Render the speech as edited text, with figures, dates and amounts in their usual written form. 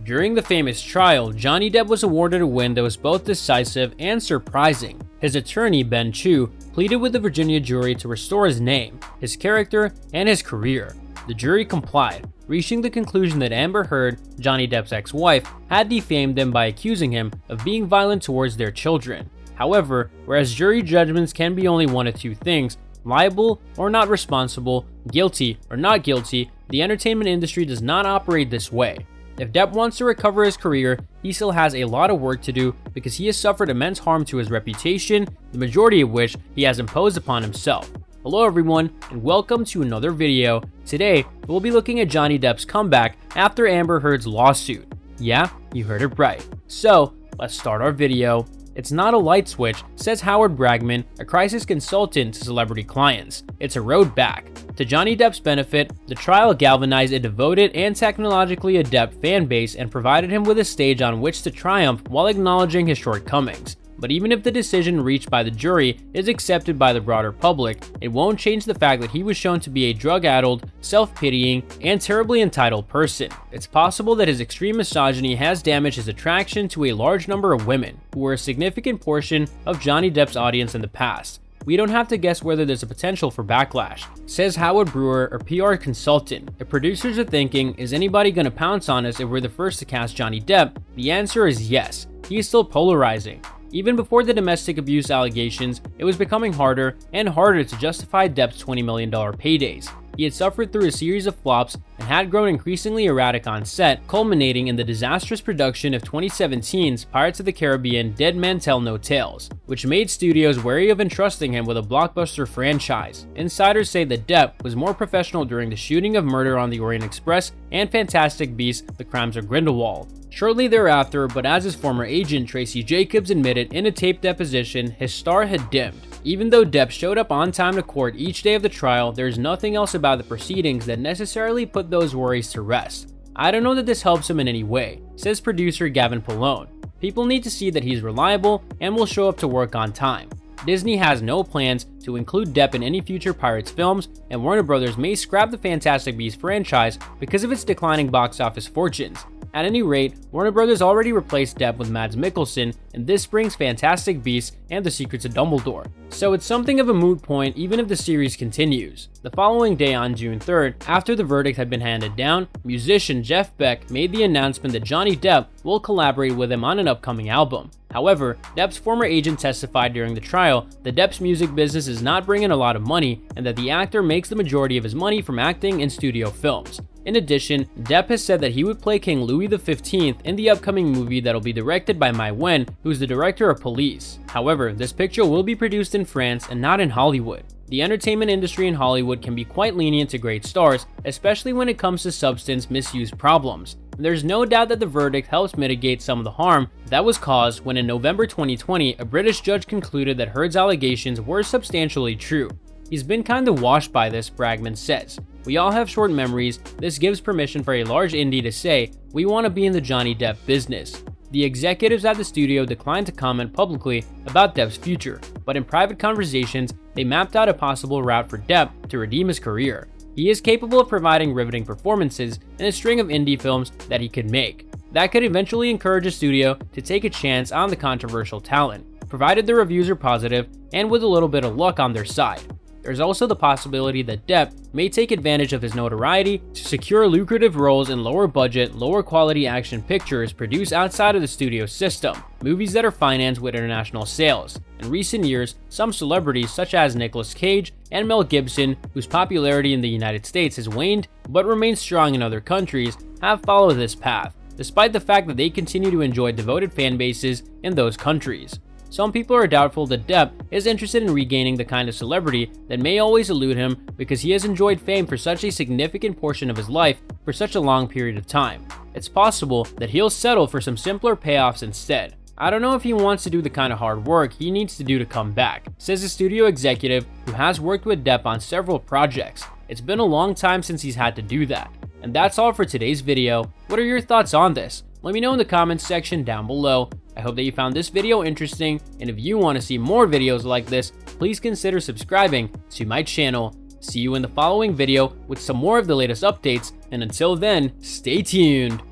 During the famous trial, Johnny Depp was awarded a win that was both decisive and surprising. His attorney, Ben Chu, pleaded with the Virginia jury to restore his name, his character, and his career. The jury complied, reaching the conclusion that Amber Heard, Johnny Depp's ex-wife, had defamed him by accusing him of being violent towards their children. However, whereas jury judgments can be only one of two things, liable or not responsible, guilty or not guilty, the entertainment industry does not operate this way. If Depp wants to recover his career, he still has a lot of work to do because he has suffered immense harm to his reputation, the majority of which he has imposed upon himself. Hello everyone, and welcome to another video. Today, we'll be looking at Johnny Depp's comeback after Amber Heard's lawsuit. Yeah, you heard it right. So, let's start our video. It's not a light switch, says Howard Bragman, a crisis consultant to celebrity clients. It's a road back. To Johnny Depp's benefit, the trial galvanized a devoted and technologically adept fan base and provided him with a stage on which to triumph while acknowledging his shortcomings. But even if the decision reached by the jury is accepted by the broader public, it won't change the fact that he was shown to be a drug-addled, self-pitying, and terribly entitled person. It's possible that his extreme misogyny has damaged his attraction to a large number of women, who were a significant portion of Johnny Depp's audience in the past. We don't have to guess whether there's a potential for backlash, says Howard Brewer, a PR consultant. If producers are thinking, is anybody gonna pounce on us if we're the first to cast Johnny Depp? The answer is yes. He is still polarizing. Even before the domestic abuse allegations, it was becoming harder and harder to justify Depp's $20 million paydays. He had suffered through a series of flops and had grown increasingly erratic on set, culminating in the disastrous production of 2017's Pirates of the Caribbean Dead Men Tell No Tales, which made studios wary of entrusting him with a blockbuster franchise. Insiders say that Depp was more professional during the shooting of Murder on the Orient Express and Fantastic Beasts: The Crimes of Grindelwald. Shortly thereafter, but as his former agent Tracy Jacobs admitted in a taped deposition, his star had dimmed. Even though Depp showed up on time to court each day of the trial, there's nothing else about the proceedings that necessarily put those worries to rest. I don't know that this helps him in any way, says producer Gavin Pallone. People need to see that he's reliable and will show up to work on time. Disney has no plans to include Depp in any future Pirates films, and Warner Bros. May scrap the Fantastic Beasts franchise because of its declining box office fortunes. At any rate, Warner Bros. Already replaced Depp with Mads Mikkelsen in this spring's Fantastic Beasts and The Secrets of Dumbledore, so it's something of a moot point even if the series continues. The following day on June 3rd, after the verdict had been handed down, musician Jeff Beck made the announcement that Johnny Depp will collaborate with him on an upcoming album. However, Depp's former agent testified during the trial that Depp's music business is not bringing a lot of money and that the actor makes the majority of his money from acting in studio films. In addition, Depp has said that he would play King Louis XV in the upcoming movie that'll be directed by Mai Wen, who's the director of Police. However, this picture will be produced in France and not in Hollywood. The entertainment industry in Hollywood can be quite lenient to great stars, especially when it comes to substance misuse problems. There's no doubt that the verdict helps mitigate some of the harm that was caused when in November 2020, a British judge concluded that Heard's allegations were substantially true. He's been kind of washed by this, Bragman says. We all have short memories. This gives permission for a large indie to say, we want to be in the Johnny Depp business. The executives at the studio declined to comment publicly about Depp's future, but in private conversations, they mapped out a possible route for Depp to redeem his career. He is capable of providing riveting performances in a string of indie films that he could make. That could eventually encourage a studio to take a chance on the controversial talent, provided the reviews are positive and with a little bit of luck on their side. There's also the possibility that Depp may take advantage of his notoriety to secure lucrative roles in lower budget, lower quality action pictures produced outside of the studio system, movies that are financed with international sales. In recent years, some celebrities such as Nicolas Cage and Mel Gibson, whose popularity in the United States has waned but remains strong in other countries, have followed this path, despite the fact that they continue to enjoy devoted fan bases in those countries. Some people are doubtful that Depp is interested in regaining the kind of celebrity that may always elude him because he has enjoyed fame for such a significant portion of his life for such a long period of time. It's possible that he'll settle for some simpler payoffs instead. I don't know if he wants to do the kind of hard work he needs to do to come back, says a studio executive who has worked with Depp on several projects. It's been a long time since he's had to do that. And that's all for today's video. What are your thoughts on this? Let me know in the comments section down below. I hope that you found this video interesting, and if you want to see more videos like this, please consider subscribing to my channel. See you in the following video with some more of the latest updates, and until then, stay tuned.